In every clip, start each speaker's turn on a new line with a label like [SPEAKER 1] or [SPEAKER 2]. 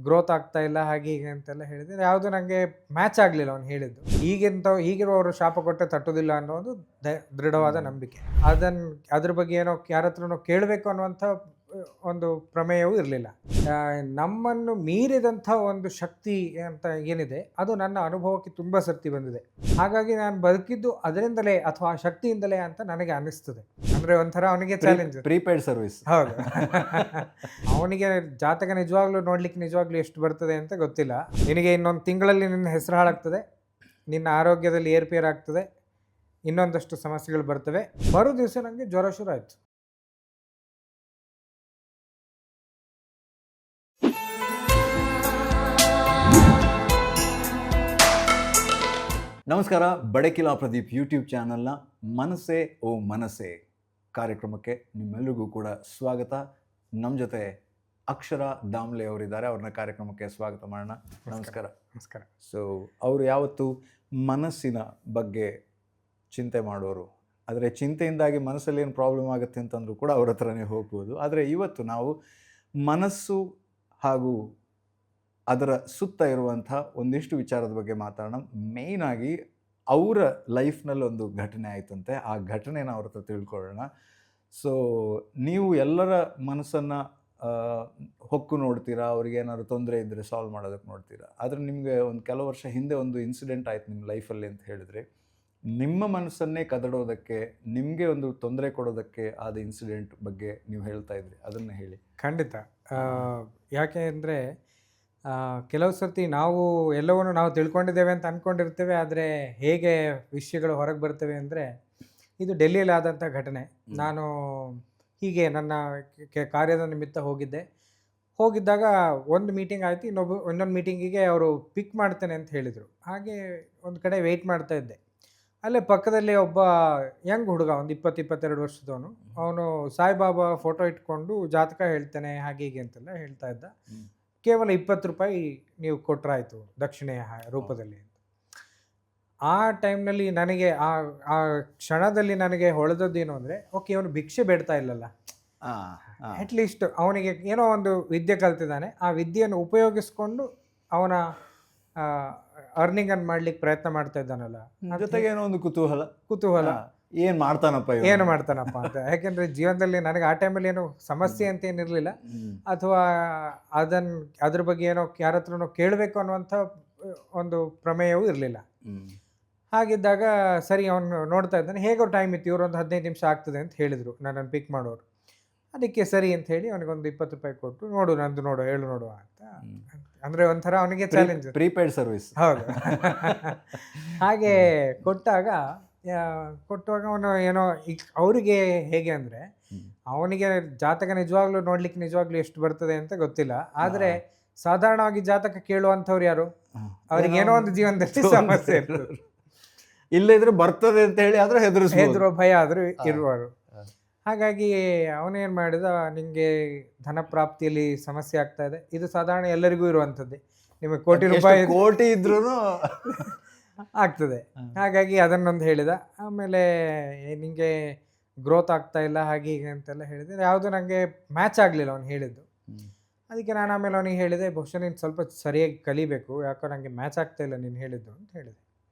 [SPEAKER 1] Growth ಆಗ್ತಾ ಇಲ್ಲ ಹಾಗೆ ಹೀಗೆ ಅಂತೆಲ್ಲ ಹೇಳಿದ್ರೆ ಯಾವುದು ನನಗೆ ಮ್ಯಾಚ್ ಆಗಲಿಲ್ಲ ಅವ್ನು ಹೇಳಿದ್ದು. ಹೀಗಿರುವವರು ಶಾಪ ಕೊಟ್ಟರೆ ತಟ್ಟೋದಿಲ್ಲ ಅನ್ನೋದು ದೃಢವಾದ ನಂಬಿಕೆ. ಅದ್ರ ಬಗ್ಗೆ ಏನೋ ಯಾರ ಹತ್ರನೋ ಕೇಳಬೇಕು ಅನ್ನುವಂಥ ಒಂದು ಪ್ರಮೇಯವೂ ಇರಲಿಲ್ಲ. ನಮ್ಮನ್ನು ಮೀರಿದಂಥ ಒಂದು ಶಕ್ತಿ ಅಂತ ಏನಿದೆ ಅದು ನನ್ನ ಅನುಭವಕ್ಕೆ ತುಂಬ ಸರ್ತಿ ಬಂದಿದೆ. ಹಾಗಾಗಿ ನಾನು ಬದುಕಿದ್ದು ಅದರಿಂದಲೇ ಅಥವಾ ಆ ಶಕ್ತಿಯಿಂದಲೇ ಅಂತ ನನಗೆ ಅನ್ನಿಸ್ತದೆ. ಅಂದರೆ ಒಂಥರ ಅವನಿಗೆ ಚಾಲೆಂಜ್,
[SPEAKER 2] ಪ್ರೀಪೇಯ್ಡ್ ಸರ್ವಿಸ್.
[SPEAKER 1] ಹೌದು. ಅವನಿಗೆ ಜಾತಕ ನಿಜವಾಗ್ಲೂ ಎಷ್ಟು ಬರ್ತದೆ ಅಂತ ಗೊತ್ತಿಲ್ಲ. ನಿನಗೆ ಇನ್ನೊಂದು ತಿಂಗಳಲ್ಲಿ ನಿನ್ನ ಹೆಸರು ಹಾಳಾಗ್ತದೆ, ನಿನ್ನ ಆರೋಗ್ಯದಲ್ಲಿ ಏರ್ಪೇರ್ ಆಗ್ತದೆ, ಇನ್ನೊಂದಷ್ಟು ಸಮಸ್ಯೆಗಳು ಬರ್ತವೆ. ಮರು ದಿವಸ ನನಗೆ ಜ್ವರ ಶುರು ಆಯಿತು.
[SPEAKER 2] ನಮಸ್ಕಾರ. ಬಡಕಿಲಾ ಪ್ರದೀಪ್ ಯೂಟ್ಯೂಬ್ ಚಾನಲ್ನ ಮನಸ್ಸೇ ಓ ಮನಸ್ಸೇ ಕಾರ್ಯಕ್ರಮಕ್ಕೆ ನಿಮ್ಮೆಲ್ಲರಿಗೂ ಕೂಡ ಸ್ವಾಗತ. ನಮ್ಮ ಜೊತೆ ಅಕ್ಷರ ದಾಮ್ಲೆ ಅವರಿದ್ದಾರೆ. ಅವ್ರನ್ನ ಕಾರ್ಯಕ್ರಮಕ್ಕೆ ಸ್ವಾಗತ ಮಾಡೋಣ. ನಮಸ್ಕಾರ.
[SPEAKER 1] ನಮಸ್ಕಾರ.
[SPEAKER 2] ಸೊ ಅವರು ಯಾವತ್ತು ಮನಸ್ಸಿನ ಬಗ್ಗೆ ಚಿಂತೆ ಮಾಡೋರು. ಆದರೆ ಚಿಂತೆಯಿಂದಾಗಿ ಮನಸ್ಸಲ್ಲಿ ಏನು ಪ್ರಾಬ್ಲಮ್ ಆಗುತ್ತೆ ಅಂತಂದ್ರೂ ಕೂಡ ಅವ್ರ ಹತ್ರನೇ ಹೋಗ್ಬೋದು. ಆದರೆ ಇವತ್ತು ನಾವು ಮನಸ್ಸು ಹಾಗೂ ಅದರ ಸುತ್ತ ಇರುವಂಥ ಒಂದಿಷ್ಟು ವಿಚಾರದ ಬಗ್ಗೆ ಮಾತಾಡೋಣ. ಮೇಯ್ನಾಗಿ ಅವರ ಲೈಫ್ನಲ್ಲಿ ಒಂದು ಘಟನೆ ಆಯ್ತಂತೆ, ಆ ಘಟನೆನ ಅವ್ರ ಹತ್ರ ತಿಳ್ಕೊಳ್ಳೋಣ. ಸೊ ನೀವು ಎಲ್ಲರ ಮನಸ್ಸನ್ನು ಹೊಕ್ಕು ನೋಡ್ತೀರಾ, ಅವ್ರಿಗೆ ಏನಾದ್ರು ತೊಂದರೆ ಇದ್ದರೆ ಸಾಲ್ವ್ ಮಾಡೋದಕ್ಕೆ ನೋಡ್ತೀರಾ. ಆದರೆ ನಿಮಗೆ ಒಂದು ಕೆಲವು ವರ್ಷ ಹಿಂದೆ ಒಂದು ಇನ್ಸಿಡೆಂಟ್ ಆಯ್ತು ನಿಮ್ಮ ಲೈಫಲ್ಲಿ ಅಂತ ಹೇಳಿದರೆ, ನಿಮ್ಮ ಮನಸ್ಸನ್ನೇ ಕದಡೋದಕ್ಕೆ, ನಿಮಗೆ ಒಂದು ತೊಂದರೆ ಕೊಡೋದಕ್ಕೆ ಆದ ಇನ್ಸಿಡೆಂಟ್ ಬಗ್ಗೆ ನೀವು ಹೇಳ್ತಾ ಇದ್ರಿ, ಅದನ್ನು ಹೇಳಿ.
[SPEAKER 1] ಖಂಡಿತ. ಯಾಕೆ ಅಂದರೆ ಕೆಲವು ಸರ್ತಿ ನಾವು ಎಲ್ಲವನ್ನು ನಾವು ತಿಳ್ಕೊಂಡಿದ್ದೇವೆ ಅಂತ ಅಂದ್ಕೊಂಡಿರ್ತೇವೆ. ಆದರೆ ಹೇಗೆ ವಿಷಯಗಳು ಹೊರಗೆ ಬರ್ತವೆ ಅಂದರೆ, ಇದು ಡೆಲ್ಲಿಯಲ್ಲಿ ಆದಂಥ ಘಟನೆ. ನಾನು ಹೀಗೆ ನನ್ನ ಕಾರ್ಯದ ನಿಮಿತ್ತ ಹೋಗಿದ್ದಾಗ ಒಂದು ಮೀಟಿಂಗ್ ಆಯಿತು. ಇನ್ನೊಂದು ಮೀಟಿಂಗಿಗೆ ಅವರು ಪಿಕ್ ಮಾಡ್ತೇನೆ ಅಂತ ಹೇಳಿದರು. ಹಾಗೆ ಒಂದು ಕಡೆ ವೆಯ್ಟ್ ಮಾಡ್ತಾ ಇದ್ದೆ. ಅಲ್ಲೇ ಪಕ್ಕದಲ್ಲಿ ಒಬ್ಬ ಯಂಗ್ ಹುಡುಗ, ಒಂದು 20-22 ವರ್ಷದವನು. ಅವನು ಸಾಯಿಬಾಬಾ ಫೋಟೋ ಇಟ್ಕೊಂಡು ಜಾತಕ ಹೇಳ್ತೇನೆ ಹಾಗೆ ಹೀಗೆ ಅಂತೆಲ್ಲ ಹೇಳ್ತಾ ಇದ್ದ. ಕೇವಲ 20 ರೂಪಾಯಿ ನೀವು ಕೊಟ್ಟರಾಯಿತು ದಕ್ಷಿಣೆಯ ರೂಪದಲ್ಲಿ ಅಂತ. ಆ ಟೈಮ್ನಲ್ಲಿ ನನಗೆ ಆ ಕ್ಷಣದಲ್ಲಿ ನನಗೆ ಹೊಳೆದದ್ದೇನು ಅಂದರೆ, ಓಕೆ, ಇವನು ಭಿಕ್ಷೆ ಬೇಡ್ತಾ ಇಲ್ಲಲ್ಲ, ಅಟ್ಲೀಸ್ಟ್ ಅವನಿಗೆ ಏನೋ ಒಂದು ವಿದ್ಯೆ ಕಲ್ತಿದ್ದಾನೆ, ಆ ವಿದ್ಯೆಯನ್ನು ಉಪಯೋಗಿಸ್ಕೊಂಡು ಅವನ ಅರ್ನಿಂಗನ್ನು ಮಾಡ್ಲಿಕ್ಕೆ ಪ್ರಯತ್ನ ಮಾಡ್ತಾ ಇದ್ದಾನಲ್ಲ,
[SPEAKER 2] ಜೊತೆಗೆ ಏನೋ ಒಂದು ಕುತೂಹಲ ಏನು
[SPEAKER 1] ಮಾಡ್ತಾನಪ್ಪ ಅಂತ. ಯಾಕೆಂದರೆ ಜೀವನದಲ್ಲಿ ನನಗೆ ಆ ಟೈಮಲ್ಲಿ ಏನು ಸಮಸ್ಯೆ ಅಂತ ಏನಿರಲಿಲ್ಲ, ಅಥವಾ ಅದ್ರ ಬಗ್ಗೆ ಏನೋ ಯಾರ ಹತ್ರನೋ ಕೇಳಬೇಕು ಅನ್ನುವಂಥ ಒಂದು ಪ್ರಮೇಯವೂ ಇರಲಿಲ್ಲ. ಹಾಗಿದ್ದಾಗ ಸರಿ, ಅವನು ನೋಡ್ತಾ ಇದ್ದಾನೆ. ಹೇಗೋ ಟೈಮ್ ಇತ್ತು, ಇವರು ಒಂದು 15 ನಿಮಿಷ ಆಗ್ತದೆ ಅಂತ ಹೇಳಿದರು ನನ್ನನ್ನು ಪಿಕ್ ಮಾಡೋರು. ಅದಕ್ಕೆ ಸರಿ ಅಂತ ಹೇಳಿ ಅವನಿಗೊಂದು 20 ರೂಪಾಯಿ ಕೊಟ್ಟು, ಹೇಳು ನೋಡು ಅಂತ. ಅಂದರೆ ಒಂಥರ ಅವನಿಗೆ ಚಾಲೆಂಜ್,
[SPEAKER 2] ಪ್ರೀಪೇಯ್ಡ್ ಸರ್ವಿಸ್.
[SPEAKER 1] ಹೌದು. ಹಾಗೆ ಕೊಟ್ಟಾಗ ಅವನು ಏನೋ ಅವರಿಗೆ ಹೇಗೆ ಅಂದರೆ, ಅವನಿಗೆ ಜಾತಕ ನಿಜವಾಗ್ಲೂ ಎಷ್ಟು ಬರ್ತದೆ ಅಂತ ಗೊತ್ತಿಲ್ಲ. ಆದರೆ ಸಾಧಾರಣವಾಗಿ ಜಾತಕ ಕೇಳುವಂಥವ್ರು ಯಾರು, ಅವ್ರಿಗೆ ಏನೋ ಒಂದು ಜೀವನದಲ್ಲಿ ಸಮಸ್ಯೆ ಇರ್ತದೆ,
[SPEAKER 2] ಇಲ್ಲದಿದ್ರೆ ಬರ್ತದೆ ಅಂತ ಹೇಳಿ ಆದ್ರೆ ಹೆದರೋ
[SPEAKER 1] ಭಯ ಆದರೂ ಇರುವರು. ಹಾಗಾಗಿ ಅವನೇನು ಮಾಡಿದ, ನಿಮಗೆ ಧನ ಪ್ರಾಪ್ತಿಯಲ್ಲಿ ಸಮಸ್ಯೆ ಆಗ್ತಾ ಇದೆ, ಇದು ಸಾಧಾರಣ ಎಲ್ಲರಿಗೂ ಇರುವಂಥದ್ದೇ, ನಿಮಗೆ ಕೋಟಿ ಇದ್ರೂ ಆಗ್ತದೆ. ಹಾಗಾಗಿ ಅದನ್ನೊಂದು ಹೇಳಿದ. ಆಮೇಲೆ ನಿಮಗೆ ಗ್ರೋತ್ ಆಗ್ತಾ ಇಲ್ಲ ಹಾಗೆ ಹೀಗೆ ಅಂತೆಲ್ಲ ಹೇಳಿದರೆ ಯಾವುದು ನನಗೆ ಮ್ಯಾಚ್ ಆಗಲಿಲ್ಲ ಅವ್ನು ಹೇಳಿದ್ದು. ಅದಕ್ಕೆ ನಾನು ಆಮೇಲೆ ಅವನಿಗೆ ಹೇಳಿದೆ, ಬಹುಶಃ ನೀನು ಸ್ವಲ್ಪ ಸರಿಯಾಗಿ ಕಲಿಬೇಕು, ಯಾಕೋ ನನಗೆ ಮ್ಯಾಚ್ ಆಗ್ತಾ ಇಲ್ಲ ನೀನು ಹೇಳಿದ್ದು ಅಂತ ಹೇಳಿದೆ.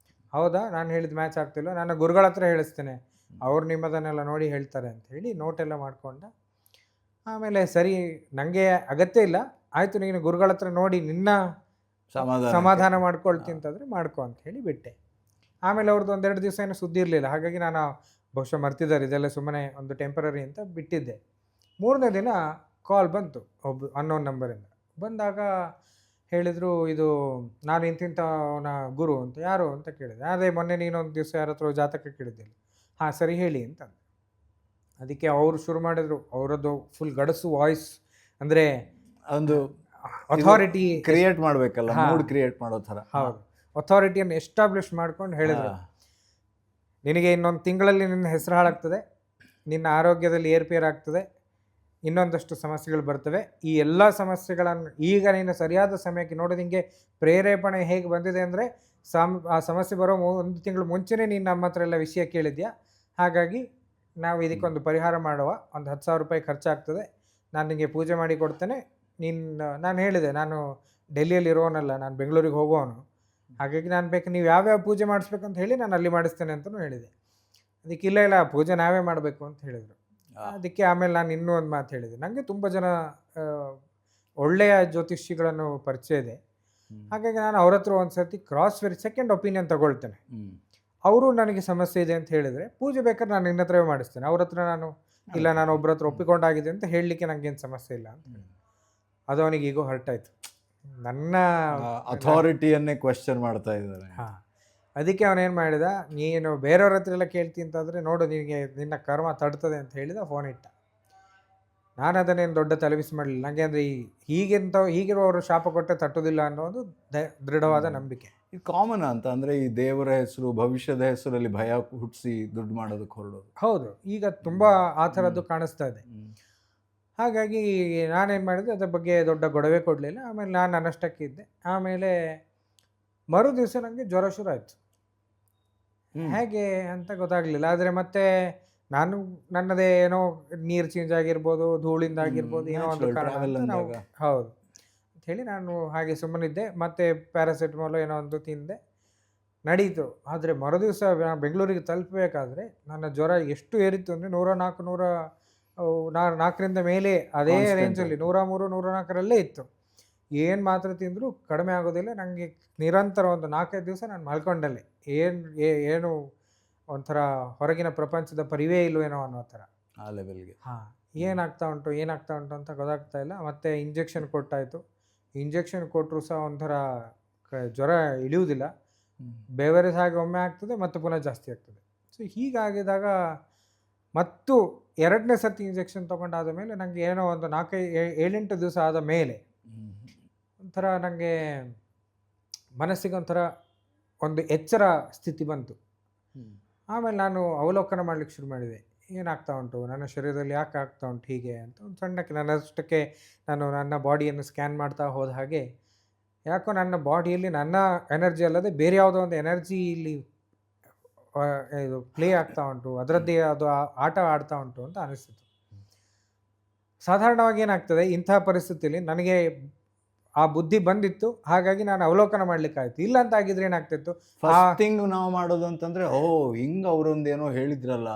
[SPEAKER 1] ಹೌದಾ, ನಾನು ಹೇಳಿದ್ದು ಮ್ಯಾಚ್ ಆಗ್ತಿಲ್ಲ, ನಾನು ಗುರುಗಳ ಹತ್ರ ಹೇಳಿಸ್ತೇನೆ, ಅವ್ರು ನಿಮ್ಮದನ್ನೆಲ್ಲ ನೋಡಿ ಹೇಳ್ತಾರೆ ಅಂತ ಹೇಳಿ ನೋಟೆಲ್ಲ ಮಾಡಿಕೊಂಡ. ಆಮೇಲೆ ಸರಿ, ನನಗೆ ಅಗತ್ಯ ಇಲ್ಲ, ಆಯಿತು, ನೀನು ಗುರುಗಳ ಹತ್ರ ನೋಡಿ ನಿನ್ನ ಸಮಾಧಾನ ಮಾಡ್ಕೊಳ್ತೀನಿ ಅಂತಂದರೆ ಮಾಡ್ಕೊ ಅಂತ ಹೇಳಿ ಬಿಟ್ಟೆ. ಆಮೇಲೆ ಅವ್ರದ್ದು 1-2 ದಿವಸ ಏನೂ ಸುದ್ದಿ ಇರಲಿಲ್ಲ. ಹಾಗಾಗಿ ನಾನು ಬಹುಶಃ ಮರ್ತಿದ್ದಾರೆ ಇದೆಲ್ಲ, ಸುಮ್ಮನೆ ಒಂದು ಟೆಂಪರರಿ ಅಂತ ಬಿಟ್ಟಿದ್ದೆ. 3ನೇ ದಿನ ಕಾಲ್ ಬಂತು, ಒಬ್ಬ ಅನ್ನೋನ್ ನಂಬರಿಂದ. ಬಂದಾಗ ಹೇಳಿದರು, ಇದು ನಾನು ಇಂತಿಂಥವನ ಗುರು ಅಂತ. ಯಾರು ಅಂತ ಕೇಳಿದೆ. ಅದೇ ಮೊನ್ನೆ ನೀನೊಂದು ದಿವಸ ಯಾರ ಹತ್ರ ಜಾತಕ ಕೇಳಿದ್ದಿಲ್ಲ. ಹಾಂ ಸರಿ ಹೇಳಿ ಅಂತಂದು. ಅದಕ್ಕೆ ಅವರು ಶುರು ಮಾಡಿದರು. ಅವರದ್ದು ಫುಲ್ ಗಡಸು ವಾಯ್ಸ್, ಅಂದರೆ ಒಂದು ಅಥಾರಿಟಿ
[SPEAKER 2] ಕ್ರಿಯೇಟ್ ಮಾಡಬೇಕಲ್ಲ, ಮೂಡ್ ಕ್ರಿಯೇಟ್ ಮಾಡೋ ಥರ.
[SPEAKER 1] ಹೌದು, ಅಥಾರಿಟಿಯನ್ನು ಎಸ್ಟಾಬ್ಲಿಷ್ ಮಾಡ್ಕೊಂಡು ಹೇಳಿದರು, ನಿನಗೆ ಇನ್ನೊಂದು ತಿಂಗಳಲ್ಲಿ ನಿನ್ನ ಹೆಸರು ಹಾಳಾಗ್ತದೆ, ನಿನ್ನ ಆರೋಗ್ಯದಲ್ಲಿ ಏರ್ಪೇರ್ ಆಗ್ತದೆ, ಇನ್ನೊಂದಷ್ಟು ಸಮಸ್ಯೆಗಳು ಬರ್ತವೆ. ಈ ಎಲ್ಲ ಸಮಸ್ಯೆಗಳನ್ನು ಈಗ ನೀನು ಸರಿಯಾದ ಸಮಯಕ್ಕೆ ನೋಡಿ, ನಿಮಗೆ ಪ್ರೇರೇಪಣೆ ಹೇಗೆ ಬಂದಿದೆ ಅಂದರೆ, ಆ ಸಮಸ್ಯೆ ಬರೋ 1 ತಿಂಗಳು ಮುಂಚೆನೇ ನೀನು ನಮ್ಮ ಹತ್ರ ಎಲ್ಲ ವಿಷಯ ಕೇಳಿದ್ಯಾ. ಹಾಗಾಗಿ ನಾವು ಇದಕ್ಕೊಂದು ಪರಿಹಾರ ಮಾಡುವ, ಒಂದು 10,000 ರೂಪಾಯಿ ಖರ್ಚಾಗ್ತದೆ, ನಾನು ನಿಮಗೆ ಪೂಜೆ ಮಾಡಿ ಕೊಡ್ತೇನೆ. ನಾನು ಹೇಳಿದೆ, ನಾನು ಡೆಲ್ಲಿಯಲ್ಲಿ ಇರೋನಲ್ಲ, ನಾನು ಬೆಂಗಳೂರಿಗೆ ಹೋಗೋನು. ಹಾಗಾಗಿ ನಾನು ಬೇಕು ನೀವು ಯಾವ್ಯಾವ ಪೂಜೆ ಮಾಡಿಸ್ಬೇಕು ಅಂತ ಹೇಳಿ ನಾನು ಅಲ್ಲಿ ಮಾಡಿಸ್ತೇನೆ ಅಂತಲೂ ಹೇಳಿದೆ. ಅದಕ್ಕೆ ಇಲ್ಲ ಪೂಜೆ ನಾವೇ ಮಾಡಬೇಕು ಅಂತ ಹೇಳಿದರು. ಅದಕ್ಕೆ ಆಮೇಲೆ ನಾನು ಇನ್ನೂ ಒಂದು ಮಾತು ಹೇಳಿದೆ, ನನಗೆ ತುಂಬ ಜನ ಒಳ್ಳೆಯ ಜ್ಯೋತಿಷಿಗಳನ್ನು ಪರಿಚಯ ಇದೆ. ಹಾಗಾಗಿ ನಾನು ಅವ್ರ ಹತ್ರ ಒಂದು ಸರ್ತಿ ಸೆಕೆಂಡ್ ಒಪಿನಿಯನ್ ತಗೊಳ್ತೇನೆ. ಅವರು ನನಗೆ ಸಮಸ್ಯೆ ಇದೆ ಅಂತ ಹೇಳಿದರೆ ಪೂಜೆ ಬೇಕಾದ್ರೆ ನಾನು ನಿನ್ನ ಹತ್ರವೇ ಮಾಡಿಸ್ತೇನೆ. ಅವ್ರ ಹತ್ರ ನಾನು ಇಲ್ಲ, ನಾನು ಒಬ್ಬರ ಹತ್ರ ಒಪ್ಪಿಕೊಂಡಾಗಿದೆ ಅಂತ ಹೇಳಲಿಕ್ಕೆ ನನಗೇನು ಸಮಸ್ಯೆ ಇಲ್ಲ ಅಂತ ಹೇಳಿ. ಅದು ಅವನಿಗೆ ಈಗೋ ಹರ್ಟ್ ಆಯಿತು, ನನ್ನ
[SPEAKER 2] ಅಥಾರಿಟಿಯನ್ನೇ ಕ್ವೆಶ್ಚನ್ ಮಾಡ್ತಾ ಇದ್ದಾರೆ.
[SPEAKER 1] ಹಾಂ, ಅದಕ್ಕೆ ಅವನೇನು ಮಾಡಿದ, ನೀನು ಬೇರೆಯವ್ರ ಹತ್ರ ಎಲ್ಲ ಕೇಳ್ತೀನಿ ಅಂತಂದರೆ ನೋಡು ನಿನಗೆ ನಿನ್ನ ಕರ್ಮ ತಡ್ತದೆ ಅಂತ ಹೇಳಿದ, ಫೋನ್ ಇಟ್ಟ. ನಾನು ಅದನ್ನೇನು ದೊಡ್ಡ ತಲೆಬಿಸಿ ಮಾಡಲಿಲ್ಲ. ನನಗೆ ಅಂದರೆ ಹೀಗಿರುವವರು ಶಾಪ ಕೊಟ್ಟರೆ ತಟ್ಟೋದಿಲ್ಲ ಅನ್ನೋದು ದೃಢವಾದ ನಂಬಿಕೆ.
[SPEAKER 2] ಇದು ಕಾಮನ್ ಅಂತ ಅಂದರೆ ಈ ದೇವರ ಹೆಸರು, ಭವಿಷ್ಯದ ಹೆಸರಲ್ಲಿ ಭಯ ಹುಟ್ಟಿಸಿ ದುಡ್ಡು ಮಾಡೋದಕ್ಕೆ ಹೊರಡೋದು.
[SPEAKER 1] ಹೌದು, ಈಗ ತುಂಬ ಆ ಥರದ್ದು ಕಾಣಿಸ್ತಾ ಇದೆ. ಹಾಗಾಗಿ ನಾನೇನು ಮಾಡಿದೆ, ಅದ್ರ ಬಗ್ಗೆ ದೊಡ್ಡ ಗೊಡವೆ ಕೊಡಲಿಲ್ಲ. ಆಮೇಲೆ ನಾನು ನನ್ನಷ್ಟಕ್ಕೆ ಇದ್ದೆ. ಆಮೇಲೆ ಮರು ದಿವಸ ನನಗೆ ಜ್ವರ ಶುರು ಆಯಿತು. ಹೇಗೆ ಅಂತ ಗೊತ್ತಾಗಲಿಲ್ಲ. ಆದರೆ ಮತ್ತೆ ನಾನು ನನ್ನದೇ ಏನೋ ನೀರು ಚೇಂಜ್ ಆಗಿರ್ಬೋದು, ಧೂಳಿಂದ ಆಗಿರ್ಬೋದು, ಏನೋ ಒಂದು ಕಾರಣ ಹೌದು ಅಂಥೇಳಿ ನಾನು ಹಾಗೆ ಸುಮ್ಮನಿದ್ದೆ. ಮತ್ತು ಪ್ಯಾರಾಸಿಟಮಾಲು ಏನೋ ಒಂದು ತಿಂದೆ, ನಡೀತು. ಆದರೆ ಮರುದಿವಸ ನಾನು ಬೆಂಗಳೂರಿಗೆ ತಲುಪಬೇಕಾದ್ರೆ ನನ್ನ ಜ್ವರ ಎಷ್ಟು ಏರಿತ್ತು ಅಂದರೆ 104ರಿಂದ ಮೇಲೆ, ಅದೇ ರೇಂಜಲ್ಲಿ 103, 104ರಲ್ಲೇ ಇತ್ತು. ಏನು ಮಾತ್ರೆ ತಿಂದರೂ ಕಡಿಮೆ ಆಗೋದಿಲ್ಲ. ನನಗೆ ನಿರಂತರ ಒಂದು 4-5 ದಿವಸ ನಾನು ಮಲ್ಕೊಂಡಲ್ಲೇ, ಏನು ಒಂಥರ ಹೊರಗಿನ ಪ್ರಪಂಚದ ಪರಿವೇ ಇಲ್ವೇನೋ ಅನ್ನೋ ಥರ
[SPEAKER 2] ಆ ಲೆವೆಲ್ಗೆ.
[SPEAKER 1] ಹಾಂ, ಏನಾಗ್ತಾ ಉಂಟು ಅಂತ ಗೊತ್ತಾಗ್ತಾ ಇಲ್ಲ. ಮತ್ತು ಇಂಜೆಕ್ಷನ್ ಕೊಟ್ಟಾಯಿತು. ಇಂಜೆಕ್ಷನ್ ಕೊಟ್ಟರು ಸಹ ಒಂಥರ ಜ್ವರ ಇಳಿಯುವುದಿಲ್ಲ, ಬೆವರೇಜ್ ಹಾಗೆ ಒಮ್ಮೆ ಆಗ್ತದೆ ಮತ್ತು ಪುನಃ ಜಾಸ್ತಿ ಆಗ್ತದೆ. ಸೊ ಹೀಗಾಗಿದಾಗ ಮತ್ತು 2ನೇ ಸರ್ತಿ ಇಂಜೆಕ್ಷನ್ ತೊಗೊಂಡಾದ ಮೇಲೆ ನನಗೆ ಏನೋ ಒಂದು 7-8 ದಿವಸ ಆದ ಮೇಲೆ ಒಂಥರ ನನಗೆ ಮನಸ್ಸಿಗೆ ಒಂಥರ ಒಂದು ಎಚ್ಚರ ಸ್ಥಿತಿ ಬಂತು. ಆಮೇಲೆ ನಾನು ಅವಲೋಕನ ಮಾಡಲಿಕ್ಕೆ ಶುರು ಮಾಡಿದೆ, ಏನಾಗ್ತಾ ಉಂಟು ನನ್ನ ಶರೀರದಲ್ಲಿ, ಯಾಕೆ ಆಗ್ತಾ ಉಂಟು ಹೀಗೆ ಅಂತ. ಒಂದು ಸಣ್ಣಕ್ಕೆ ನನ್ನಷ್ಟಕ್ಕೆ ನಾನು ನನ್ನ ಬಾಡಿಯನ್ನು ಸ್ಕ್ಯಾನ್ ಮಾಡ್ತಾ ಹೋದ ಹಾಗೆ ಯಾಕೋ ನನ್ನ ಬಾಡಿಯಲ್ಲಿ ನನ್ನ ಎನರ್ಜಿ ಅಲ್ಲದೆ ಬೇರೆ ಯಾವುದೋ ಒಂದು ಎನರ್ಜಿ ಇಲ್ಲಿ ಇದು ಪ್ಲೇ ಆಗ್ತಾ ಉಂಟು, ಅದರದ್ದೇ ಅದು ಆಟ ಆಡ್ತಾ ಉಂಟು ಅಂತ ಅನಿಸ್ತಿತ್ತು. ಸಾಧಾರಣವಾಗಿ ಏನಾಗ್ತದೆ ಇಂಥ ಪರಿಸ್ಥಿತಿಯಲ್ಲಿ, ನನಗೆ ಆ ಬುದ್ಧಿ ಬಂದಿತ್ತು, ಹಾಗಾಗಿ ನಾನು ಅವಲೋಕನ ಮಾಡ್ಲಿಕ್ಕಾಯ್ತು. ಇಲ್ಲ ಅಂತ ಆಗಿದ್ರೆ ಏನಾಗ್ತಿತ್ತು,
[SPEAKER 2] ಥಿಂಗ್ ನಾವು ಮಾಡೋದು ಅಂತಂದ್ರೆ ಹಿಂಗ ಅವರೊಂದೇನೋ ಹೇಳಿದ್ರಲ್ಲ,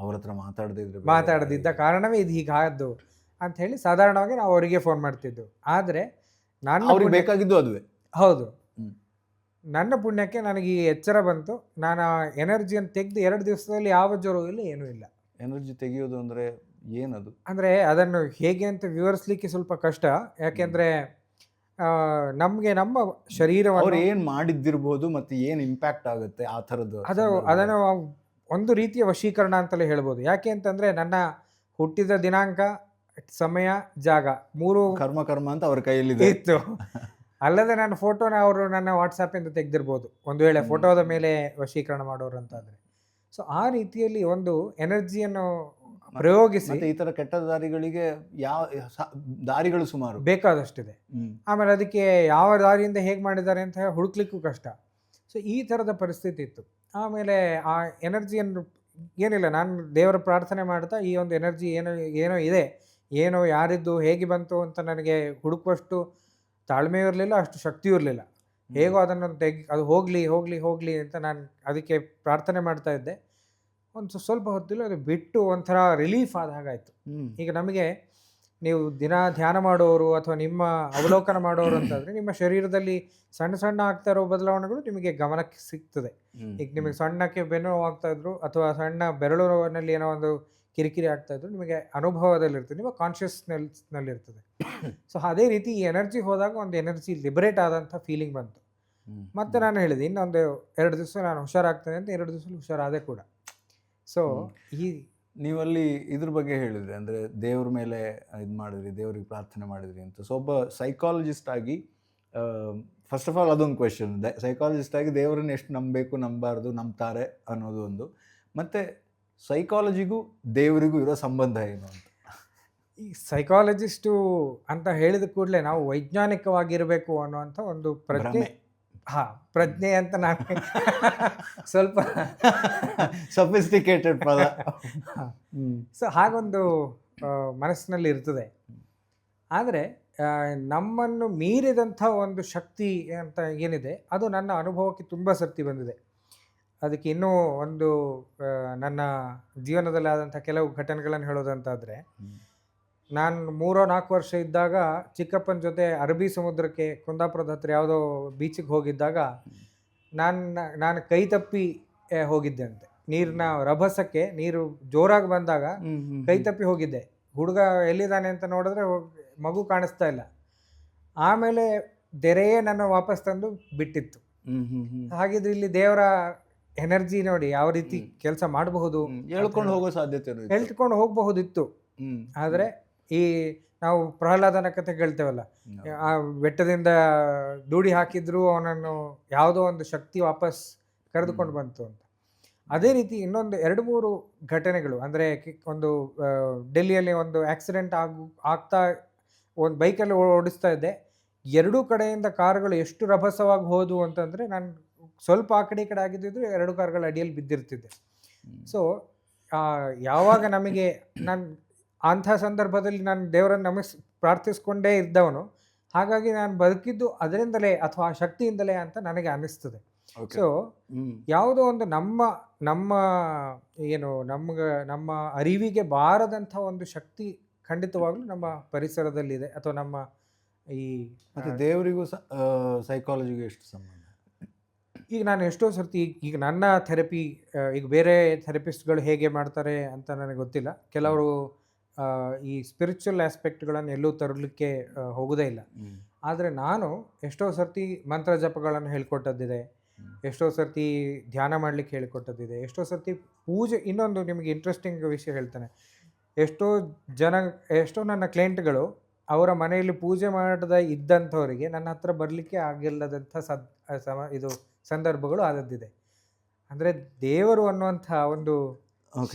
[SPEAKER 2] ಅವ್ರ ಹತ್ರ
[SPEAKER 1] ಮಾತಾಡದಿದ್ದ ಕಾರಣವೇ ಇದು ಹೀಗಾದ್ದು ಅಂತ ಹೇಳಿ ಸಾಧಾರಣವಾಗಿ ನಾವು ಅವರಿಗೆ ಫೋನ್ ಮಾಡ್ತಿದ್ದು. ಆದರೆ ನಾನು
[SPEAKER 2] ಅವ್ರಿಗೆ ಬೇಕಾಗಿದ್ದು ಅದುವೇ.
[SPEAKER 1] ಹೌದು, ನನ್ನ ಪುಣ್ಯಕ್ಕೆ ನನಗೆ ಈ ಎಚ್ಚರ ಬಂತು. ನಾನು ಆ ಎನರ್ಜಿಯನ್ನು ತೆಗೆದು 2 ದಿವಸದಲ್ಲಿ ಯಾವ ಜ್ವರವೂ ಇಲ್ಲ, ಏನೂ ಇಲ್ಲ.
[SPEAKER 2] ಎನರ್ಜಿ ತೆಗೆಯೋದು ಅಂದರೆ ಏನದು?
[SPEAKER 1] ಅಂದರೆ ಅದನ್ನು ಹೇಗೆ ಅಂತ ವಿವರಿಸಲಿಕ್ಕೆ ಸ್ವಲ್ಪ ಕಷ್ಟ. ಯಾಕೆಂದರೆ ನಮಗೆ ನಮ್ಮ ಶರೀರವನ್ನು
[SPEAKER 2] ಏನು ಮಾಡಿದ್ದಿರ್ಬೋದು ಮತ್ತು ಏನು ಇಂಪ್ಯಾಕ್ಟ್ ಆಗುತ್ತೆ ಆ ಥರದ್ದು,
[SPEAKER 1] ಅದನ್ನು ಒಂದು ರೀತಿಯ ವಶೀಕರಣ ಅಂತಲೇ ಹೇಳ್ಬೋದು. ಯಾಕೆ ಅಂತಂದರೆ ನನ್ನ ಹುಟ್ಟಿದ ದಿನಾಂಕ, ಸಮಯ, ಜಾಗ 3
[SPEAKER 2] ಕರ್ಮ ಅಂತ ಅವ್ರ ಕೈಯಲ್ಲಿ
[SPEAKER 1] ಇತ್ತು. ಅಲ್ಲದೆ ನನ್ನ ಫೋಟೋನ ಅವರು ನನ್ನ ವಾಟ್ಸಪ್ಪಿಂದ ತೆಗೆದಿರ್ಬೋದು, ಒಂದು ವೇಳೆ ಫೋಟೋದ ಮೇಲೆ ವಶೀಕರಣ ಮಾಡೋರು ಅಂತಾದರೆ. ಸೊ ಆ ರೀತಿಯಲ್ಲಿ ಒಂದು ಎನರ್ಜಿಯನ್ನು ಪ್ರಯೋಗಿಸಿ
[SPEAKER 2] ಈ ಥರ ಕೆಟ್ಟ ದಾರಿಗಳಿಗೆ ದಾರಿಗಳು ಸುಮಾರು
[SPEAKER 1] ಬೇಕಾದಷ್ಟಿದೆ. ಆಮೇಲೆ ಅದಕ್ಕೆ ಯಾವ ದಾರಿಯಿಂದ ಹೇಗೆ ಮಾಡಿದ್ದಾರೆ ಅಂತ ಹುಡುಕ್ಲಿಕ್ಕೂ ಕಷ್ಟ. ಸೊ ಈ ಥರದ ಪರಿಸ್ಥಿತಿ ಇತ್ತು. ಆಮೇಲೆ ಆ ಎನರ್ಜಿಯನ್ನು ಏನಿಲ್ಲ, ನಾನು ದೇವರ ಪ್ರಾರ್ಥನೆ ಮಾಡ್ತಾ ಈ ಒಂದು ಎನರ್ಜಿ ಏನೋ ಇದೆ, ಏನೋ ಯಾರಿದ್ದು ಹೇಗೆ ಬಂತು ಅಂತ ನನಗೆ ಹುಡುಕುವಷ್ಟು ತಾಳ್ಮೆಯೂ ಇರಲಿಲ್ಲ, ಅಷ್ಟು ಶಕ್ತಿಯೂ ಇರಲಿಲ್ಲ. ಹೇಗೋ ಅದನ್ನು ಅದು ಹೋಗಲಿ ಅಂತ ನಾನು ಅದಕ್ಕೆ ಪ್ರಾರ್ಥನೆ ಮಾಡ್ತಾ ಇದ್ದೆ. ಒಂದು ಸ್ವಲ್ಪ ಹೊತ್ತಿಲ್ಲ ಅದು ಬಿಟ್ಟು ಒಂಥರ ರಿಲೀಫ್ ಆದ ಹಾಗಾಯಿತು. ಈಗ ನಮಗೆ ನೀವು ದಿನ ಧ್ಯಾನ ಮಾಡೋರು ಅಥವಾ ನಿಮ್ಮ ಅವಲೋಕನ ಮಾಡೋರು ಅಂತಂದರೆ ನಿಮ್ಮ ಶರೀರದಲ್ಲಿ ಸಣ್ಣ ಸಣ್ಣ ಆಗ್ತಾ ಇರೋ ಬದಲಾವಣೆಗಳು ನಿಮಗೆ ಗಮನಕ್ಕೆ ಸಿಗ್ತದೆ. ಈಗ ನಿಮಗೆ ಸಣ್ಣಕ್ಕೆ ಬೆನ್ನು ನೋವು ಆಗ್ತಾಯಿದ್ರು ಅಥವಾ ಸಣ್ಣ ಬೆರಳು ನೋವಿನಲ್ಲಿ ಏನೋ ಒಂದು ಕಿರಿಕಿರಿ ಆಗ್ತಾಯಿದ್ರು, ನಿಮಗೆ ಅನುಭವದಲ್ಲಿರ್ತದೆ, ನಿಮ್ಮ ಕಾನ್ಷಿಯಸ್ನಲ್ಲಿರ್ತದೆ. ಸೊ ಅದೇ ರೀತಿ ಈ ಎನರ್ಜಿ ಹೋದಾಗ ಒಂದು ಎನರ್ಜಿ ಲಿಬರೇಟ್ ಆದಂಥ ಫೀಲಿಂಗ್ ಬಂತು. ಮತ್ತು ನಾನು ಹೇಳಿದೆ ಇನ್ನೊಂದು 2 ದಿವಸ ನಾನು ಹುಷಾರಾಗ್ತೇನೆ ಅಂತ. 2 ದಿವಸದಲ್ಲಿ ಹುಷಾರಾದೆ ಕೂಡ. ಸೊ
[SPEAKER 2] ನೀವಲ್ಲಿ ಇದ್ರ ಬಗ್ಗೆ ಹೇಳಿದ್ರಿ, ಅಂದರೆ ದೇವ್ರ ಮೇಲೆ ಇದು ಮಾಡಿದ್ರಿ, ದೇವ್ರಿಗೆ ಪ್ರಾರ್ಥನೆ ಮಾಡಿದ್ರಿ ಅಂತ. ಸೊ ಒಬ್ಬ ಸೈಕಾಲಜಿಸ್ಟ್ ಆಗಿ ಫಸ್ಟ್ ಆಫ್ ಆಲ್ ಅದೊಂದು ಕ್ವೆಶನ್, ಸೈಕಾಲಜಿಸ್ಟ್ ಆಗಿ ದೇವರನ್ನ ಎಷ್ಟು ನಂಬಬೇಕು, ನಂಬಾರ್ದು, ನಂಬ್ತಾರೆ ಅನ್ನೋದು ಒಂದು. ಮತ್ತು ಸೈಕಾಲಜಿಗೂ ದೇವರಿಗೂ ಇರೋ ಸಂಬಂಧ ಏನು ಅಂತ.
[SPEAKER 1] ಈ ಸೈಕಾಲಜಿಸ್ಟು ಅಂತ ಹೇಳಿದ ಕೂಡಲೇ ನಾವು ವೈಜ್ಞಾನಿಕವಾಗಿರಬೇಕು ಅನ್ನುವಂಥ ಒಂದು ಪ್ರಜ್ಞೆ ಅಂತ ನಾನು ಸ್ವಲ್ಪ
[SPEAKER 2] ಸಫಿಸ್ಟಿಕೇಟೆಡ್ ಪದ.
[SPEAKER 1] ಸೊ ಹಾಗೊಂದು ಮನಸ್ಸಿನಲ್ಲಿ ಇರ್ತದೆ. ಆದರೆ ನಮ್ಮನ್ನು ಮೀರಿದಂಥ ಒಂದು ಶಕ್ತಿ ಅಂತ ಏನಿದೆ ಅದು ನನ್ನ ಅನುಭವಕ್ಕೆ ತುಂಬ ಸರ್ತಿ ಬಂದಿದೆ. ಅದಕ್ಕೆ ಇನ್ನೂ ಒಂದು ನನ್ನ ಜೀವನದಲ್ಲಿ ಆದಂಥ ಕೆಲವು ಘಟನೆಗಳನ್ನು ಹೇಳೋದಂತಾದರೆ, ನಾನು 3-4 ವರ್ಷ ಇದ್ದಾಗ ಚಿಕ್ಕಪ್ಪನ ಜೊತೆ ಅರಬ್ಬಿ ಸಮುದ್ರಕ್ಕೆ ಕುಂದಾಪುರದ ಹತ್ರ ಯಾವುದೋ ಬೀಚಿಗೆ ಹೋಗಿದ್ದಾಗ ನಾನು ಕೈ ತಪ್ಪಿ ಹೋಗಿದ್ದೆ ಅಂತೆ. ನೀರಿನ ರಭಸಕ್ಕೆ ನೀರು ಜೋರಾಗಿ ಬಂದಾಗ ಕೈ ತಪ್ಪಿ ಹೋಗಿದ್ದೆ. ಹುಡುಗ ಎಲ್ಲಿದ್ದಾನೆ ಅಂತ ನೋಡಿದ್ರೆ ಮಗು ಕಾಣಿಸ್ತಾ ಇಲ್ಲ. ಆಮೇಲೆ ದೆರೆಯೇ ನನ್ನ ವಾಪಸ್ ತಂದು ಬಿಟ್ಟಿತ್ತು. ಹಾಗಿದ್ರೆ ಇಲ್ಲಿ ದೇವರ ಎನರ್ಜಿ ನೋಡಿ ಯಾವ ರೀತಿ ಕೆಲಸ ಮಾಡಬಹುದು,
[SPEAKER 2] ಹೇಳ್ಕೊಂಡು ಹೋಗೋ ಸಾಧ್ಯತೆ
[SPEAKER 1] ಹೇಳ್ಕೊಂಡು ಹೋಗಬಹುದಿತ್ತು. ಆದರೆ ಈ ನಾವು ಪ್ರಹ್ಲಾದನ ಕತೆ ಕೇಳ್ತೇವಲ್ಲ, ಆ ಬೆಟ್ಟದಿಂದ ದೂಡಿ ಹಾಕಿದ್ರು ಅವನನ್ನು ಯಾವುದೋ ಒಂದು ಶಕ್ತಿ ವಾಪಸ್ ಕರೆದುಕೊಂಡು ಬಂತು ಅಂತ. ಅದೇ ರೀತಿ ಇನ್ನೊಂದು 2-3 ಘಟನೆಗಳು, ಅಂದರೆ ಒಂದು ಡೆಲ್ಲಿಯಲ್ಲಿ ಒಂದು ಆಕ್ಸಿಡೆಂಟ್ ಆಗ್ತಾ ಒಂದು ಬೈಕಲ್ಲಿ ಓಡಿಸ್ತಾ ಇದ್ದೆ. 2 ಕಡೆಯಿಂದ ಕಾರುಗಳು ಎಷ್ಟು ರಭಸವಾಗಿ ಹೋದವು ಅಂತಂದರೆ, ನಾನು ಸ್ವಲ್ಪ ಆ ಕಡೆ ಈ ಕಡೆ ಆಗಿದ್ದಿದ್ರು 2 ಕಾರುಗಳ ಅಡಿಯಲ್ಲಿ ಬಿದ್ದಿರ್ತಿದ್ದೆ. ಸೊ ಯಾವಾಗ ನಮಗೆ ಅಂಥ ಸಂದರ್ಭದಲ್ಲಿ ನಾನು ದೇವರನ್ನು ಪ್ರಾರ್ಥಿಸ್ಕೊಂಡೇ ಇದ್ದವನು, ಹಾಗಾಗಿ ನಾನು ಬದುಕಿದ್ದು ಅದರಿಂದಲೇ ಅಥವಾ ಆ ಶಕ್ತಿಯಿಂದಲೇ ಅಂತ ನನಗೆ ಅನ್ನಿಸ್ತದೆ. ಸೊ ಯಾವುದೋ ಒಂದು ನಮ್ಮ ಏನು ನಮ್ಮ ಅರಿವಿಗೆ ಬಾರದಂಥ ಒಂದು ಶಕ್ತಿ ಖಂಡಿತವಾಗ್ಲೂ ನಮ್ಮ ಪರಿಸರದಲ್ಲಿದೆ, ಅಥವಾ ನಮ್ಮ ಈ
[SPEAKER 2] ದೇವರಿಗೂ ಸೈಕಾಲಜಿಗೂ ಎಷ್ಟು ಸಂಬಂಧ?
[SPEAKER 1] ಈಗ ನಾನು ಎಷ್ಟೋ ಸರ್ತಿ ಈಗ ನನ್ನ ಥೆರಪಿ, ಈಗ ಬೇರೆ ಥೆರಪಿಸ್ಟ್ಗಳು ಹೇಗೆ ಮಾಡ್ತಾರೆ ಅಂತ ನನಗೆ ಗೊತ್ತಿಲ್ಲ. ಕೆಲವರು ಈ ಸ್ಪಿರಿಚುವಲ್ ಆಸ್ಪೆಕ್ಟ್ಗಳನ್ನು ಎಲ್ಲೂ ತರಲಿಕ್ಕೆ ಹೋಗೋದೇ ಇಲ್ಲ. ಆದರೆ ನಾನು ಎಷ್ಟೋ ಸರ್ತಿ ಮಂತ್ರ ಜಪಗಳನ್ನು ಹೇಳ್ಕೊಟ್ಟದ್ದಿದೆ, ಎಷ್ಟೋ ಸರ್ತಿ ಧ್ಯಾನ ಮಾಡಲಿಕ್ಕೆ ಹೇಳಿಕೊಟ್ಟದ್ದಿದೆ, ಎಷ್ಟೋ ಸರ್ತಿ ಪೂಜೆ. ಇನ್ನೊಂದು ನಿಮಗೆ ಇಂಟ್ರೆಸ್ಟಿಂಗ್ ವಿಷಯ ಹೇಳ್ತಾನೆ. ಎಷ್ಟೋ ನನ್ನ ಕ್ಲೈಂಟ್ಗಳು ಅವರ ಮನೆಯಲ್ಲಿ ಪೂಜೆ ಮಾಡದ ಇದ್ದಂಥವರಿಗೆ ನನ್ನ ಹತ್ರ ಬರಲಿಕ್ಕೆ ಆಗಿಲ್ಲದಂಥ ಇದು ಸಂದರ್ಭಗಳು ಆದದ್ದಿದೆ. ಅಂದರೆ ದೇವರು ಅನ್ನುವಂಥ ಒಂದು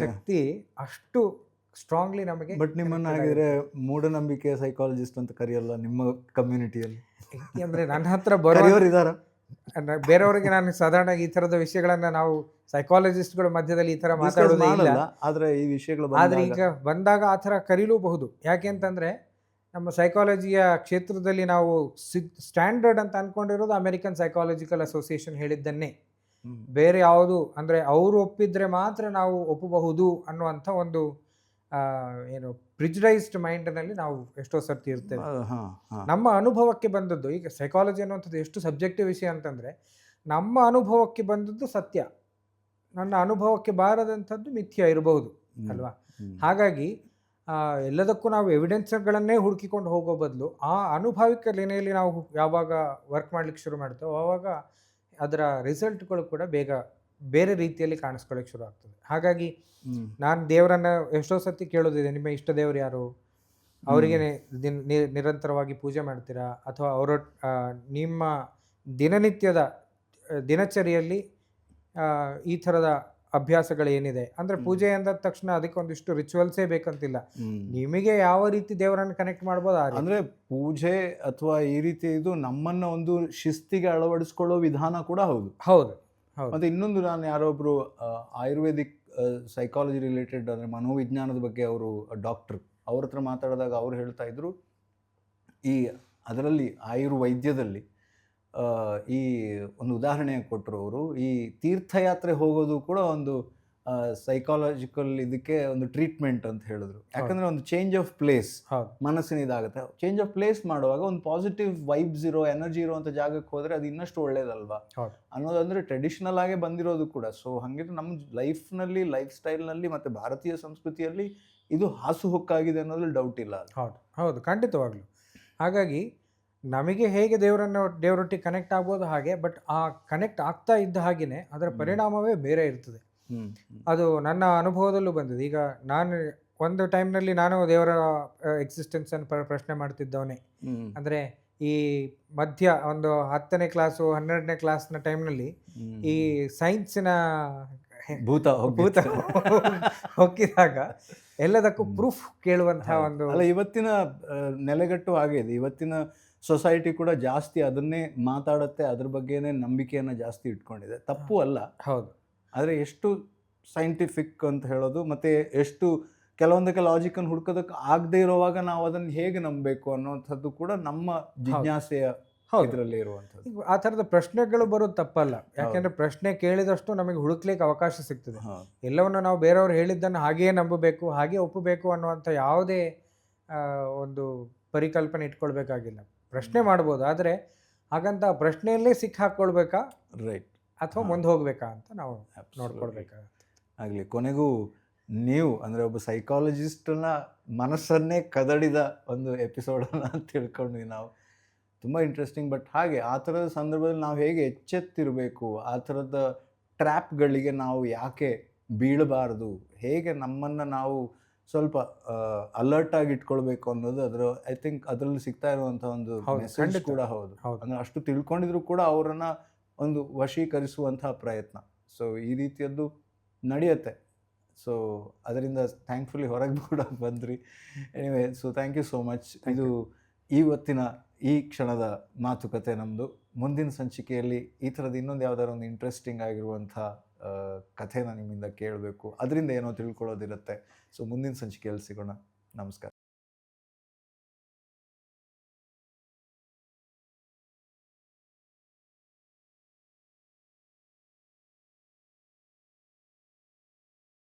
[SPEAKER 1] ಶಕ್ತಿ ಅಷ್ಟು ಸ್ಟ್ರಾಂಗ್ಲಿ ನಮಗೆ.
[SPEAKER 2] ಬಟ್ ನಿಮ್ಮನ್ನು ಹಾಗಿದ್ರೆ ಮೂಢನಂಬಿಕೆ ಸೈಕಾಲಜಿಸ್ಟ್ ಅಂತ ಕರೆಯಲ್ಲ ನಿಮ್ಮ ಕಮ್ಯುನಿಟಿಯಲ್ಲಿ?
[SPEAKER 1] ಅಂದರೆ ನನ್ನ ಹತ್ರ ಬರೋರಿದ್ದಾರೆ. ಬೇರೆಯವರಿಗೆ ನಾನು ಸಾಧಾರಣ ಈ ಥರದ ವಿಷಯಗಳನ್ನು ನಾವು ಸೈಕಾಲಜಿಸ್ಟ್ಗಳ ಮಧ್ಯದಲ್ಲಿ ಈ ಥರ ಮಾತಾಡೋದಿಲ್ಲ.
[SPEAKER 2] ಆದರೆ ಈ ವಿಷಯಗಳು
[SPEAKER 1] ಆದರೆ ಈಗ ಬಂದಾಗ ಆ ಥರ ಕರೀಲೂಬಹುದು. ಯಾಕೆ ಅಂತಂದರೆ ನಮ್ಮ ಸೈಕಾಲಜಿಯ ಕ್ಷೇತ್ರದಲ್ಲಿ ನಾವು ಸ್ಟ್ಯಾಂಡರ್ಡ್ ಅಂತ ಅಂದ್ಕೊಂಡಿರೋದು ಅಮೆರಿಕನ್ ಸೈಕಾಲಜಿಕಲ್ ಅಸೋಸಿಯೇಷನ್ ಹೇಳಿದ್ದನ್ನೇ. ಬೇರೆ ಯಾವುದು ಅಂದರೆ ಅವರು ಒಪ್ಪಿದ್ರೆ ಮಾತ್ರ ನಾವು ಒಪ್ಪಬಹುದು ಅನ್ನುವಂಥ ಒಂದು ಏನು ಪ್ರಿಜುಡೈಸ್ಡ್ ಮೈಂಡ್ನಲ್ಲಿ ನಾವು ಎಷ್ಟೋ ಸರ್ತಿ ಇರ್ತೇವೆ. ನಮ್ಮ ಅನುಭವಕ್ಕೆ ಬಂದದ್ದು, ಈಗ ಸೈಕಾಲಜಿ ಅನ್ನುವಂಥದ್ದು ಎಷ್ಟು ಸಬ್ಜೆಕ್ಟಿವ್ ವಿಷಯ ಅಂತಂದರೆ, ನಮ್ಮ ಅನುಭವಕ್ಕೆ ಬಂದದ್ದು ಸತ್ಯ, ನನ್ನ ಅನುಭವಕ್ಕೆ ಬಾರದಂಥದ್ದು ಮಿಥ್ಯ ಇರಬಹುದು ಅಲ್ವಾ? ಹಾಗಾಗಿ ಎಲ್ಲದಕ್ಕೂ ನಾವು ಎವಿಡೆನ್ಸ್ಗಳನ್ನೇ ಹುಡುಕಿಕೊಂಡು ಹೋಗೋ ಬದಲು ಆ ಅನುಭವಿಕ ನೆಲೆಯಲ್ಲಿ ನಾವು ಯಾವಾಗ ವರ್ಕ್ ಮಾಡ್ಲಿಕ್ಕೆ ಶುರು ಮಾಡ್ತೇವೆ ಆವಾಗ ಅದರ ರಿಸಲ್ಟ್ಗಳು ಕೂಡ ಬೇರೆ ರೀತಿಯಲ್ಲಿ ಕಾಣಿಸ್ಕೊಳ್ಳಿಕ್ಕೆ ಶುರು ಆಗ್ತದೆ. ಹಾಗಾಗಿ ನಾನು ದೇವರನ್ನು ಎಷ್ಟೋ ಸರ್ತಿ ಕೇಳೋದಿದೆ, ನಿಮ್ಮ ಇಷ್ಟ ದೇವರು ಯಾರು, ಅವರಿಗೆ ನಿರಂತರವಾಗಿ ಪೂಜೆ ಮಾಡ್ತೀರಾ, ಅಥವಾ ಅವರ ನಿಮ್ಮ ದಿನನಿತ್ಯದ ದಿನಚರಿಯಲ್ಲಿ ಈ ಥರದ ಅಭ್ಯಾಸಗಳೇನಿದೆ. ಅಂದರೆ ಪೂಜೆ ಅಂದ ತಕ್ಷಣ ಅದಕ್ಕೊಂದಿಷ್ಟು ರಿಚುವಲ್ಸೇ ಬೇಕಂತಿಲ್ಲ, ನಿಮಗೆ ಯಾವ ರೀತಿ ದೇವರನ್ನು ಕನೆಕ್ಟ್ ಮಾಡ್ಬೋದು.
[SPEAKER 2] ಅಂದರೆ ಪೂಜೆ ಅಥವಾ ಈ ರೀತಿ ಇದು ನಮ್ಮನ್ನು ಒಂದು ಶಿಸ್ತಿಗೆ ಅಳವಡಿಸ್ಕೊಳ್ಳೋ ವಿಧಾನ ಕೂಡ ಹೌದು.
[SPEAKER 1] ಹೌದು.
[SPEAKER 2] ಮತ್ತು ಇನ್ನೊಂದು, ನಾನು ಯಾರೊಬ್ಬರು ಆಯುರ್ವೇದಿಕ್ ಸೈಕಾಲಜಿ ರಿಲೇಟೆಡ್ ಅಂದರೆ ಮನೋವಿಜ್ಞಾನದ ಬಗ್ಗೆ ಅವರು ಡಾಕ್ಟ್ರ್, ಅವ್ರ ಹತ್ರ ಮಾತಾಡಿದಾಗ ಅವ್ರು ಹೇಳ್ತಾ ಇದ್ರು, ಈ ಅದರಲ್ಲಿ ಆಯುರ್ವೈದ್ಯದಲ್ಲಿ ಈ ಒಂದು ಉದಾಹರಣೆ ಕೊಟ್ಟರು ಅವರು. ಈ ತೀರ್ಥಯಾತ್ರೆ ಹೋಗೋದು ಕೂಡ ಒಂದು ಸೈಕಾಲಜಿಕಲ್ ಇದಕ್ಕೆ ಒಂದು ಟ್ರೀಟ್ಮೆಂಟ್ ಅಂತ ಹೇಳಿದ್ರು. ಯಾಕಂದರೆ ಒಂದು ಚೇಂಜ್ ಆಫ್ ಪ್ಲೇಸ್ ಮನಸ್ಸಿನ ಇದಾಗುತ್ತೆ. ಚೇಂಜ್ ಆಫ್ ಪ್ಲೇಸ್ ಮಾಡುವಾಗ ಒಂದು ಪಾಸಿಟಿವ್ ವೈಬ್ಸ್ ಇರೋ ಎನರ್ಜಿ ಇರುವಂಥ ಜಾಗಕ್ಕೆ ಹೋದರೆ ಅದು ಇನ್ನಷ್ಟು ಒಳ್ಳೇದಲ್ವಾ ಅನ್ನೋದಂದರೆ ಟ್ರೆಡಿಷ್ನಲ್ ಆಗೇ ಬಂದಿರೋದು ಕೂಡ. ಸೊ ಹಾಗಿದ್ರೆ ನಮ್ಮ ಲೈಫ್ನಲ್ಲಿ, ಲೈಫ್ ಸ್ಟೈಲ್ನಲ್ಲಿ ಮತ್ತು ಭಾರತೀಯ ಸಂಸ್ಕೃತಿಯಲ್ಲಿ ಇದು ಹಾಸುಹೊಕ್ಕಾಗಿದೆ ಅನ್ನೋದ್ರಲ್ಲಿ ಡೌಟ್ ಇಲ್ಲ.
[SPEAKER 1] ಹೌದು, ಖಂಡಿತವಾಗ್ಲೂ. ಹಾಗಾಗಿ ನಮಗೆ ಹೇಗೆ ದೇವರೊಟ್ಟಿಗೆ ಕನೆಕ್ಟ್ ಆಗ್ಬೋದು ಹಾಗೆ, ಬಟ್ ಆ ಕನೆಕ್ಟ್ ಆಗ್ತಾ ಇದ್ದ ಹಾಗೆಯೇ ಅದರ ಪರಿಣಾಮವೇ ಬೇರೆ ಇರ್ತದೆ. ಅದು ನನ್ನ ಅನುಭವದಲ್ಲೂ ಬಂದಿದೆ. ಈಗ ನಾನು ಒಂದು ಟೈಮ್ನಲ್ಲಿ ನಾನು ದೇವರ ಎಕ್ಸಿಸ್ಟೆನ್ಸನ್ನು ಪ್ರಶ್ನೆ ಮಾಡ್ತಿದ್ದವನೇ. ಅಂದರೆ ಈ ಮಧ್ಯ ಒಂದು 10ನೇ ಕ್ಲಾಸು 12ನೇ ಕ್ಲಾಸ್ನ ಟೈಮ್ನಲ್ಲಿ ಈ ಸೈನ್ಸಿನ
[SPEAKER 2] ಭೂತ
[SPEAKER 1] ಹೊಕ್ಕಿದಾಗ ಎಲ್ಲದಕ್ಕೂ ಪ್ರೂಫ್ ಕೇಳುವಂತಹ ಒಂದು
[SPEAKER 2] ಅಲ್ಲ, ಇವತ್ತಿನ ನೆಲೆಗಟ್ಟು ಆಗಿದೆ. ಇವತ್ತಿನ ಸೊಸೈಟಿ ಕೂಡ ಜಾಸ್ತಿ ಅದನ್ನೇ ಮಾತಾಡುತ್ತೆ, ಅದ್ರ ಬಗ್ಗೆನೇ ನಂಬಿಕೆಯನ್ನು ಜಾಸ್ತಿ ಇಟ್ಕೊಂಡಿದೆ. ತಪ್ಪು ಅಲ್ಲ,
[SPEAKER 1] ಹೌದು.
[SPEAKER 2] ಆದರೆ ಎಷ್ಟು ಸೈಂಟಿಫಿಕ್ ಅಂತ ಹೇಳೋದು ಮತ್ತು ಎಷ್ಟು ಕೆಲವೊಂದಕ್ಕೆ ಲಾಜಿಕನ್ನು ಹುಡ್ಕೋದಕ್ಕೆ ಆಗದೆ ಇರುವಾಗ ನಾವು ಅದನ್ನು ಹೇಗೆ ನಂಬಬೇಕು ಅನ್ನೋವಂಥದ್ದು ಕೂಡ ನಮ್ಮ ಜಿಜ್ಞಾಸೆಯ ಇದರಲ್ಲಿ ಇರುವಂಥದ್ದು.
[SPEAKER 1] ಈಗ ಆ ಥರದ ಪ್ರಶ್ನೆಗಳು ಬರೋದು ತಪ್ಪಲ್ಲ, ಯಾಕೆಂದ್ರೆ ಪ್ರಶ್ನೆ ಕೇಳಿದಷ್ಟು ನಮಗೆ ಹುಡುಕ್ಲಿಕ್ಕೆ ಅವಕಾಶ ಸಿಗ್ತದೆ. ಎಲ್ಲವನ್ನು ನಾವು ಬೇರೆಯವ್ರು ಹೇಳಿದ್ದನ್ನು ಹಾಗೆಯೇ ನಂಬಬೇಕು, ಹಾಗೆ ಒಪ್ಪಬೇಕು ಅನ್ನುವಂಥ ಯಾವುದೇ ಒಂದು ಪರಿಕಲ್ಪನೆ ಇಟ್ಕೊಳ್ಬೇಕಾಗಿಲ್ಲ. ಪ್ರಶ್ನೆ ಮಾಡ್ಬೋದು, ಆದರೆ ಹಾಗಂತ ಪ್ರಶ್ನೆಯಲ್ಲೇ ಸಿಕ್ಕಾಕೊಳ್ಬೇಕಾ
[SPEAKER 2] ರೈಟ್
[SPEAKER 1] ಅಥವಾ ಮುಂದೆ ಹೋಗ್ಬೇಕಾ ಅಂತ ನಾವು ನೋಡ್ಕೊಳ್ಬೇಕಾಗತ್ತೆ.
[SPEAKER 2] ಆಗಲಿ, ಕೊನೆಗೂ ನೀವು ಅಂದರೆ ಒಬ್ಬ ಸೈಕಾಲಜಿಸ್ಟನ್ನ ಮನಸ್ಸನ್ನೇ ಕದಡಿದ ಒಂದು ಎಪಿಸೋಡನ್ನು ತಿಳ್ಕೊಂಡ್ವಿ ನಾವು. ತುಂಬ ಇಂಟ್ರೆಸ್ಟಿಂಗ್. ಬಟ್ ಹಾಗೆ ಆ ಥರದ ಸಂದರ್ಭದಲ್ಲಿ ನಾವು ಹೇಗೆ ಎಚ್ಚೆತ್ತಿರಬೇಕು, ಆ ಥರದ ಟ್ರ್ಯಾಪ್ಗಳಿಗೆ ನಾವು ಯಾಕೆ ಬೀಳಬಾರ್ದು, ಹೇಗೆ ನಮ್ಮನ್ನು ನಾವು ಸ್ವಲ್ಪ ಅಲರ್ಟಾಗಿ ಇಟ್ಕೊಳ್ಬೇಕು ಅನ್ನೋದು ಅದರ ಐ ಥಿಂಕ್ ಅದರಲ್ಲಿ ಸಿಗ್ತಾ ಇರುವಂಥ ಒಂದು ಮೆಸೇಜ್ ಕೂಡ ಹೌದು. ಅಂದರೆ ಅಷ್ಟು ತಿಳ್ಕೊಂಡಿದ್ರು ಕೂಡ ಅವರನ್ನು ಒಂದು ವಶೀಕರಿಸುವಂಥ ಪ್ರಯತ್ನ. ಸೊ ಈ ರೀತಿಯದ್ದು ನಡೆಯುತ್ತೆ. ಸೊ ಅದರಿಂದ ಥ್ಯಾಂಕ್ಫುಲಿ ಹೊರಗೆ ಕೂಡ ಬಂದ್ರಿ. Anyway, so thank you so much. ಇದು ಇವತ್ತಿನ ಈ ಕ್ಷಣದ ಮಾತುಕತೆ ನಮ್ಮದು. ಮುಂದಿನ ಸಂಚಿಕೆಯಲ್ಲಿ ಈ ಥರದ ಇನ್ನೊಂದು ಯಾವುದಾದ್ರು ಒಂದು ಇಂಟ್ರೆಸ್ಟಿಂಗ್ ಆಗಿರುವಂಥ ಕಥೆನ ನಿಮ್ಮಿಂದ ಕೇಳಬೇಕು, ಅದರಿಂದ ಏನೋ ತಿಳ್ಕೊಳ್ಳೋದಿರುತ್ತೆ. ಸೊ ಮುಂದಿನ ಸಂಚಿಕೆಯಲ್ಲಿ ಸಿಗೋಣ. ನಮಸ್ಕಾರ.